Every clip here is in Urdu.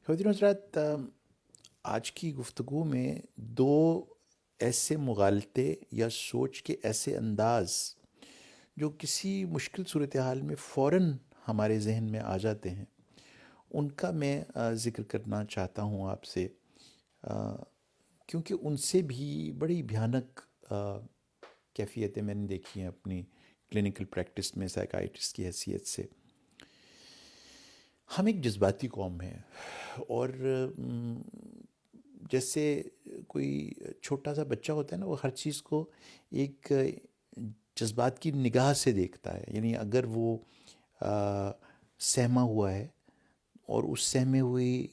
خواتین و حضرات، آج کی گفتگو میں دو ایسے مغالطے یا سوچ کے ایسے انداز جو کسی مشکل صورتحال میں فوراً ہمارے ذہن میں آ جاتے ہیں، ان کا میں ذکر کرنا چاہتا ہوں آپ سے، کیونکہ ان سے بھی بڑی بھیانک کیفیتیں میں نے دیکھی ہیں اپنی کلینکل پریکٹس میں سائیکائٹرسٹ کی حیثیت سے۔ ہم ایک جذباتی قوم ہیں، اور جیسے کوئی چھوٹا سا بچہ ہوتا ہے نا، وہ ہر چیز کو ایک جذبات کی نگاہ سے دیکھتا ہے۔ یعنی اگر وہ سہما ہوا ہے اور اس سہمے ہوئی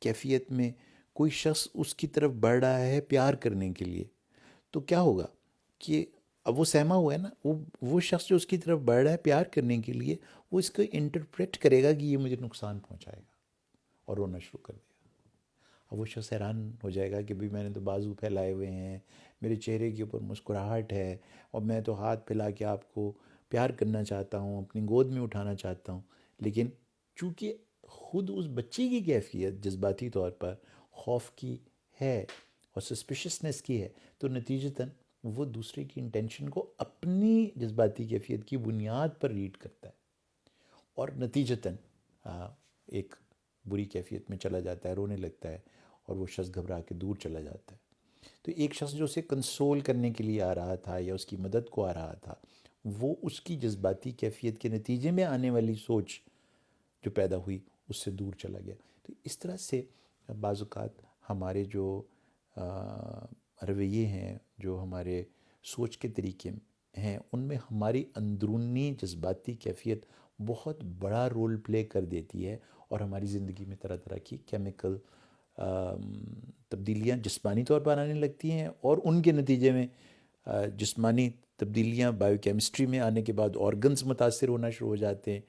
کیفیت میں کوئی شخص اس کی طرف بڑھ رہا ہے پیار کرنے کے لیے، تو کیا ہوگا کہ اب وہ سہما ہوا ہے نا، وہ شخص جو اس کی طرف بڑھ رہا ہے پیار کرنے کے لیے، وہ اس کو انٹرپریٹ کرے گا کہ یہ مجھے نقصان پہنچائے گا، اور رونا شروع کر دے گا۔ اب وہ شخص حیران ہو جائے گا کہ بھی میں نے تو بازو پھیلائے ہوئے ہیں، میرے چہرے کے اوپر مسکراہٹ ہے، اور میں تو ہاتھ پھیلا کے آپ کو پیار کرنا چاہتا ہوں، اپنی گود میں اٹھانا چاہتا ہوں، لیکن چونکہ خود اس بچے کی کیفیت جذباتی طور پر خوف کی ہے اور سسپیشسنس کی ہے، تو نتیجتاً وہ دوسرے کی انٹینشن کو اپنی جذباتی کیفیت کی بنیاد پر ریڈ کرتا ہے، اور نتیجتاً ایک بری کیفیت میں چلا جاتا ہے، رونے لگتا ہے، اور وہ شخص گھبرا کے دور چلا جاتا ہے۔ تو ایک شخص جو اسے کنسول کرنے کے لیے آ رہا تھا یا اس کی مدد کو آ رہا تھا، وہ اس کی جذباتی کیفیت کے نتیجے میں آنے والی سوچ جو پیدا ہوئی اس سے دور چلا گیا۔ تو اس طرح سے بعض اوقات ہمارے جو رویے ہیں، جو ہمارے سوچ کے طریقے ہیں، ان میں ہماری اندرونی جذباتی کیفیت بہت بڑا رول پلے کر دیتی ہے، اور ہماری زندگی میں طرح طرح کی کیمیکل تبدیلیاں جسمانی طور پر آنے لگتی ہیں، اور ان کے نتیجے میں جسمانی تبدیلیاں بائیو کیمسٹری میں آنے کے بعد آرگنز متاثر ہونا شروع ہو جاتے ہیں،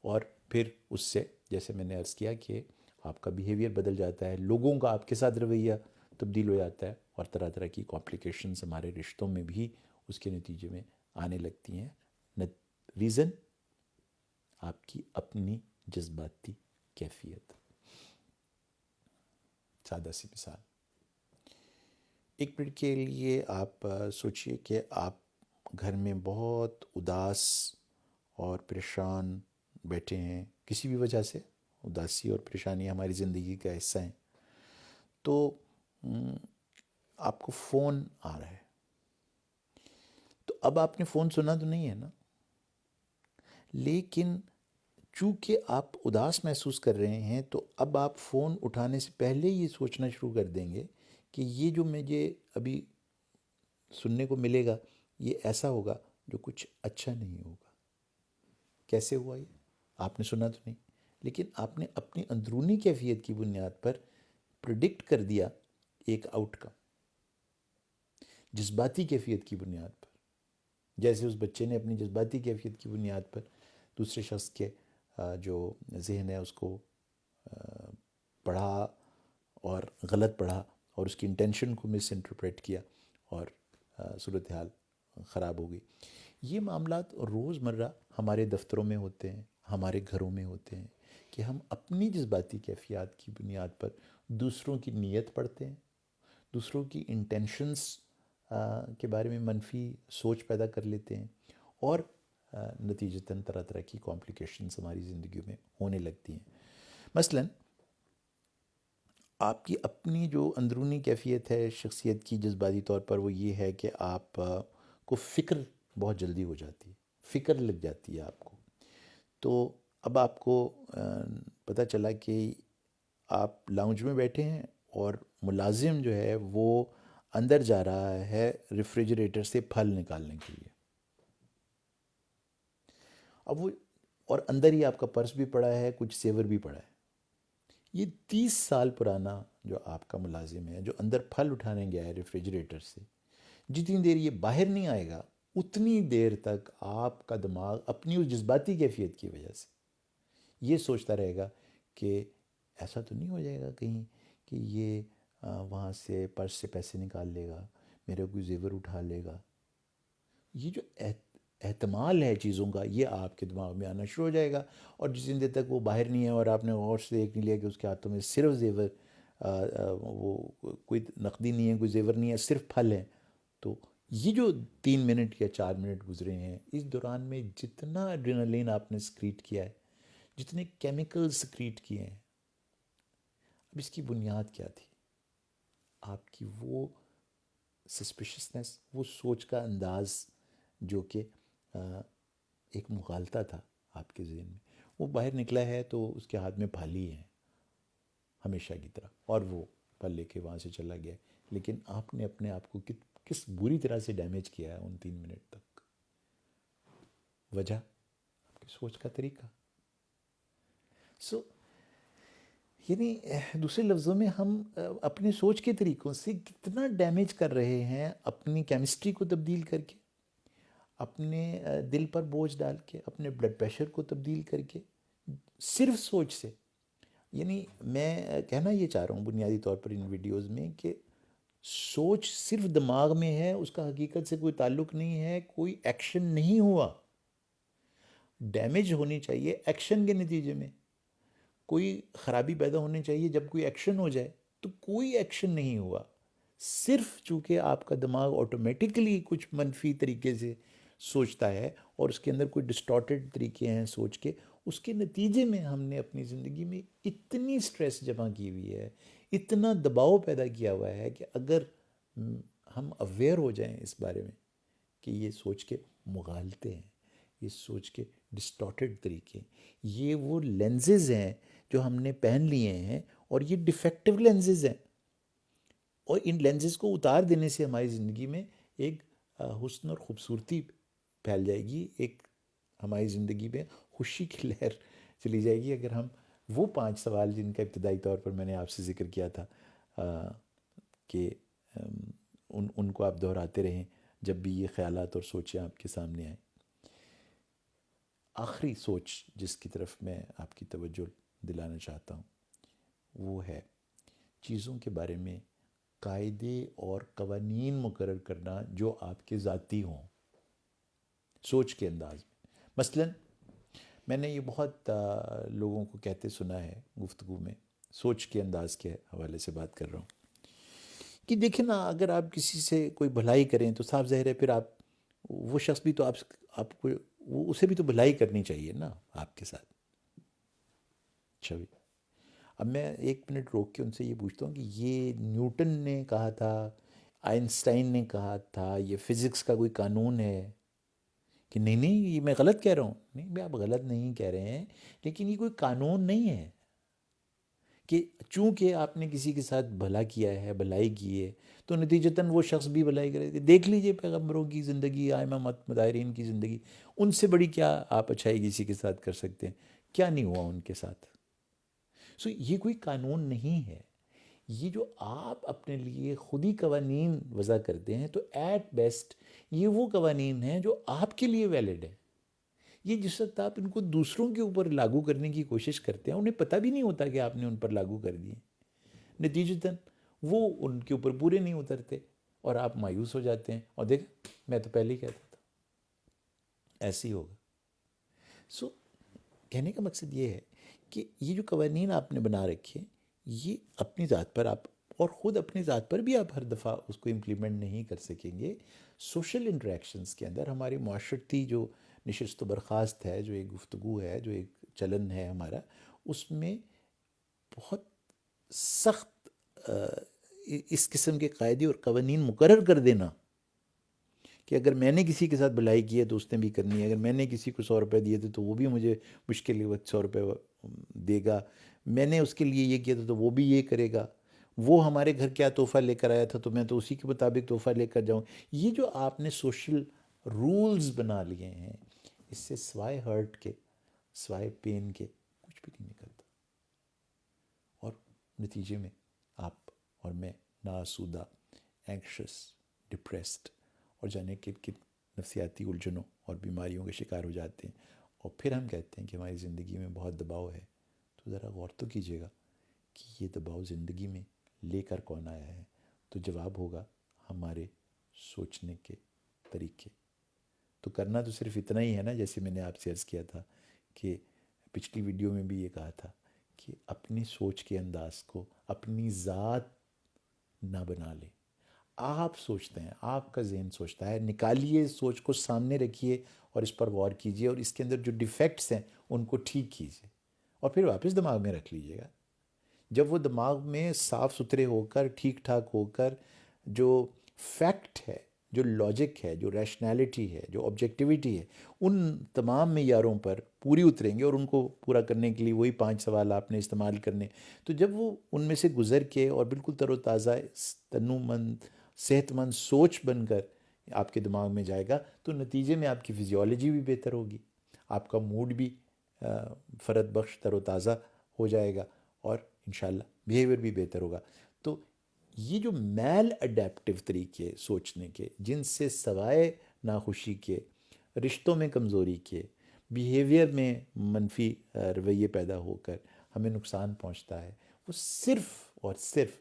اور پھر اس سے جیسے میں نے عرض کیا کہ آپ کا بیہیویئر بدل جاتا ہے، لوگوں کا آپ کے ساتھ رویہ تبدیل ہو جاتا ہے، اور طرح طرح کی کمپلیکیشنز ہمارے رشتوں میں بھی اس کے نتیجے میں آنے لگتی ہیں۔ ریزن آپ کی اپنی جذباتی کیفیت۔ سادہ سی مثال، ایک منٹ کے لیے آپ سوچئے کہ آپ گھر میں بہت اداس اور پریشان بیٹھے ہیں، کسی بھی وجہ سے اداسی اور پریشانی ہماری زندگی کا حصہ ہیں، تو آپ کو فون آ رہا ہے، تو اب آپ نے فون سنا تو نہیں ہے نا، لیکن چونکہ آپ اداس محسوس کر رہے ہیں، تو اب آپ فون اٹھانے سے پہلے یہ سوچنا شروع کر دیں گے کہ یہ جو مجھے ابھی سننے کو ملے گا، یہ ایسا ہوگا جو کچھ اچھا نہیں ہوگا۔ کیسے ہوا یہ؟ آپ نے سنا تو نہیں، لیکن آپ نے اپنی اندرونی کیفیت کی بنیاد پر پریڈکٹ کر دیا ایک آؤٹ کم، جذباتی کیفیت کی بنیاد پر۔ جیسے اس بچے نے اپنی جذباتی کیفیت کی بنیاد پر دوسرے شخص کے جو ذہن ہے اس کو پڑھا، اور غلط پڑھا، اور اس کی انٹینشن کو مس انٹرپریٹ کیا، اور صورتحال خراب ہو گئی۔ یہ معاملات روز مرہ ہمارے دفتروں میں ہوتے ہیں، ہمارے گھروں میں ہوتے ہیں، کہ ہم اپنی جذباتی کیفیات کی بنیاد پر دوسروں کی نیت پڑھتے ہیں، دوسروں کی انٹینشنس کے بارے میں منفی سوچ پیدا کر لیتے ہیں، اور نتیجتاً طرح طرح کی کمپلیکیشنز ہماری زندگیوں میں ہونے لگتی ہیں۔ مثلاً آپ کی اپنی جو اندرونی کیفیت ہے شخصیت کی جذباتی طور پر، وہ یہ ہے کہ آپ کو فکر بہت جلدی ہو جاتی ہے، فکر لگ جاتی ہے آپ کو۔ تو اب آپ کو پتہ چلا کہ آپ لاؤنج میں بیٹھے ہیں، اور ملازم جو ہے وہ اندر جا رہا ہے ریفریجریٹر سے پھل نکالنے کے لیے۔ اب وہ، اور اندر ہی آپ کا پرس بھی پڑا ہے، کچھ زیور بھی پڑا ہے۔ یہ 30 سال پرانا جو آپ کا ملازم ہے، جو اندر پھل اٹھانے گیا ہے ریفریجریٹر سے، جتنی دیر یہ باہر نہیں آئے گا، اتنی دیر تک آپ کا دماغ اپنی اس جذباتی کیفیت کی وجہ سے یہ سوچتا رہے گا کہ ایسا تو نہیں ہو جائے گا کہیں کہ یہ وہاں سے پرس سے پیسے نکال لے گا، میرے کوئی زیور اٹھا لے گا۔ یہ جو احتمال ہے چیزوں کا، یہ آپ کے دماغ میں آنا شروع ہو جائے گا، اور جس دن تک وہ باہر نہیں ہے اور آپ نے غور سے دیکھ نہیں لیا کہ اس کے ہاتھوں میں صرف زیور، وہ کوئی نقدی نہیں ہے، کوئی زیور نہیں ہے، صرف پھل ہیں، تو یہ جو 3 منٹ یا 4 منٹ گزرے ہیں، اس دوران میں جتنا ایڈرینلین آپ نے سکریٹ کیا ہے، جتنے کیمیکل سکریٹ کیے ہیں، اب اس کی بنیاد کیا تھی؟ آپ کی وہ سسپیشسنس، وہ سوچ کا انداز جو کہ ایک مغالطہ تھا آپ کے ذہن میں، وہ باہر نکلا ہے تو اس کے ہاتھ میں پھالی ہے ہمیشہ کی طرح، اور وہ پھل لے کے وہاں سے چلا گیا، لیکن آپ نے اپنے آپ کو کس بری طرح سے ڈیمیج کیا ہے ان 3 منٹ تک؟ وجہ آپ کی سوچ کا طریقہ. سو یعنی دوسرے لفظوں میں ہم اپنے سوچ کے طریقوں سے کتنا ڈیمیج کر رہے ہیں، اپنی کیمسٹری کو تبدیل کر کے، اپنے دل پر بوجھ ڈال کے، اپنے بلڈ پریشر کو تبدیل کر کے، صرف سوچ سے. یعنی میں کہنا یہ چاہ رہا ہوں بنیادی طور پر ان ویڈیوز میں کہ سوچ صرف دماغ میں ہے، اس کا حقیقت سے کوئی تعلق نہیں ہے، کوئی ایکشن نہیں ہوا. ڈیمیج ہونی چاہیے ایکشن کے نتیجے میں، کوئی خرابی پیدا ہونی چاہیے جب کوئی ایکشن ہو جائے، تو کوئی ایکشن نہیں ہوا. صرف چونکہ آپ کا دماغ آٹومیٹکلی کچھ منفی طریقے سے سوچتا ہے، اور اس کے اندر کوئی ڈسٹارٹیڈ طریقے ہیں سوچ کے، اس کے نتیجے میں ہم نے اپنی زندگی میں اتنی سٹریس جمع کی ہوئی ہے، اتنا دباؤ پیدا کیا ہوا ہے کہ اگر ہم اویئر ہو جائیں اس بارے میں کہ یہ سوچ کے مغالطے ہیں، یہ سوچ کے ڈسٹارٹیڈ طریقے، یہ وہ لینزز ہیں جو ہم نے پہن لیے ہیں، اور یہ ڈیفیکٹو لینزز ہیں، اور ان لینزز کو اتار دینے سے ہماری زندگی میں ایک حسن اور خوبصورتی پھیل جائے گی، ایک ہماری زندگی میں خوشی کی لہر چلی جائے گی، اگر ہم وہ 5 سوال جن کا ابتدائی طور پر میں نے آپ سے ذکر کیا تھا کہ ان کو آپ دہراتے رہیں جب بھی یہ خیالات اور سوچیں آپ کے سامنے آئیں. آخری سوچ جس کی طرف میں آپ کی توجہ دلانا چاہتا ہوں وہ ہے چیزوں کے بارے میں قاعدے اور قوانین مقرر کرنا جو آپ کے ذاتی ہوں سوچ کے انداز میں. مثلاً میں نے یہ بہت لوگوں کو کہتے سنا ہے گفتگو میں، سوچ کے انداز کے حوالے سے بات کر رہا ہوں، کہ دیکھیں نا، اگر آپ کسی سے کوئی بھلائی کریں تو صاف ظاہر ہے پھر وہ شخص بھی تو آپ کو اسے بھی تو بھلائی کرنی چاہیے نا آپ کے ساتھ. اچھا بھی، اب میں 1 منٹ روک کے ان سے یہ پوچھتا ہوں کہ یہ نیوٹن نے کہا تھا، آئنسٹائن نے کہا تھا، یہ فزکس کا کوئی قانون ہے کہ نہیں نہیں یہ میں غلط کہہ رہا ہوں؟ نہیں بھائی، آپ غلط نہیں کہہ رہے ہیں، لیکن یہ کوئی قانون نہیں ہے کہ چونکہ آپ نے کسی کے ساتھ بھلا کیا ہے، بھلائی کی ہے، تو نتیجتاً وہ شخص بھی بھلائی کرے. دیکھ لیجئے پیغمبروں کی زندگی، آئمہ مطہرین کی زندگی، ان سے بڑی کیا آپ اچھائی کسی کے ساتھ کر سکتے ہیں؟ کیا نہیں ہوا ان کے ساتھ؟ سو یہ کوئی قانون نہیں ہے. یہ جو آپ اپنے لیے خود ہی قوانین وضع کرتے ہیں، تو ایٹ بیسٹ یہ وہ قوانین ہیں جو آپ کے لیے ویلڈ ہیں. یہ جس وقت آپ ان کو دوسروں کے اوپر لاگو کرنے کی کوشش کرتے ہیں، انہیں پتہ بھی نہیں ہوتا کہ آپ نے ان پر لاگو کر دیے، نتیجتاً وہ ان کے اوپر پورے نہیں اترتے، اور آپ مایوس ہو جاتے ہیں، اور دیکھ میں تو پہلے ہی کہتا تھا ایسے ہی ہوگا. سو کہنے کا مقصد یہ ہے کہ یہ جو قوانین آپ نے بنا رکھے، یہ اپنی ذات پر آپ، اور خود اپنی ذات پر بھی آپ ہر دفعہ اس کو امپلیمنٹ نہیں کر سکیں گے. سوشل انٹریکشنز کے اندر ہماری معاشرتی جو نشست و برخاست ہے، جو ایک گفتگو ہے، جو ایک چلن ہے ہمارا، اس میں بہت سخت اس قسم کے قاعدے اور قوانین مقرر کر دینا کہ اگر میں نے کسی کے ساتھ بھلائی کی ہے تو اس نے بھی کرنی ہے، اگر میں نے کسی کو 100 روپے دیے تھے تو وہ بھی مجھے مشکل وقت 100 روپے دے گا، میں نے اس کے لیے یہ کیا تھا تو وہ بھی یہ کرے گا، وہ ہمارے گھر کیا تحفہ لے کر آیا تھا تو میں تو اسی کے مطابق تحفہ لے کر جاؤں. یہ جو آپ نے سوشل رولز بنا لیے ہیں، اس سے سوائے ہرٹ کے، سوائے پین کے کچھ بھی نہیں نکلتا، اور نتیجے میں آپ اور میں ناسودہ، اینکشس، ڈپریسڈ، اور جانے کن نفسیاتی الجھنوں اور بیماریوں کے شکار ہو جاتے ہیں. اور پھر ہم کہتے ہیں کہ ہماری زندگی میں بہت دباؤ ہے. تو ذرا غور تو کیجیے گا کہ یہ دباؤ زندگی میں لے کر کون آیا ہے؟ تو جواب ہوگا ہمارے سوچنے کے طریقے. تو کرنا تو صرف اتنا ہی ہے نا، جیسے میں نے آپ سے عرض کیا تھا کہ پچھلی ویڈیو میں بھی یہ کہا تھا کہ اپنی سوچ کے انداز کو اپنی ذات نہ بنا لیں. آپ سوچتے ہیں، آپ کا ذہن سوچتا ہے، نکالیے سوچ کو سامنے رکھیے اور اس پر غور کیجیے، اور اس کے اندر جو ڈیفیکٹس ہیں ان کو ٹھیک کیجیے اور پھر واپس دماغ میں رکھ لیجیے گا. جب وہ دماغ میں صاف ستھرے ہو کر، ٹھیک ٹھاک ہو کر، جو فیکٹ ہے، جو لاجک ہے، جو ریشنالٹی ہے، جو آبجیکٹیوٹی ہے، ان تمام معیاروں پر پوری اتریں گے، اور ان کو پورا کرنے کے لیے وہی 5 سوال آپ نے استعمال کرنے. تو جب وہ ان میں سے گزر کے اور بالکل تر و تازہ، تنو مند، صحت مند سوچ بن کر آپ کے دماغ میں جائے گا، تو نتیجے میں آپ کی فزیولوجی بھی بہتر ہوگی، آپ کا موڈ بھی فرد بخش تر و تازہ ہو جائے گا، اور انشاءاللہ بیہیویئر بھی بہتر ہوگا. تو یہ جو میل اڈیپٹیو طریقے سوچنے کے، جن سے سوائے ناخوشی کے، رشتوں میں کمزوری کے، بیہیویئر میں منفی رویے پیدا ہو کر ہمیں نقصان پہنچتا ہے، وہ صرف اور صرف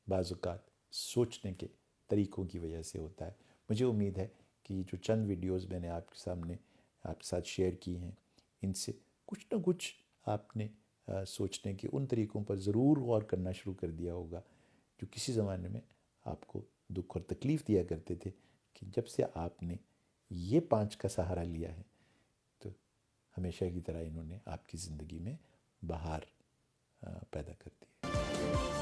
بعض اوقات سوچنے کے طریقوں کی وجہ سے ہوتا ہے. مجھے امید ہے کہ یہ جو چند ویڈیوز میں نے آپ کے سامنے آپ کے ساتھ شیئر کی ہیں، ان سے کچھ نہ کچھ آپ نے سوچنے کے ان طریقوں پر ضرور غور کرنا شروع کر دیا ہوگا جو کسی زمانے میں آپ کو دکھ اور تکلیف دیا کرتے تھے، کہ جب سے آپ نے یہ 5 کا سہارا لیا ہے تو ہمیشہ کی طرح انہوں نے آپ کی زندگی میں بہار پیدا کر دی ہے.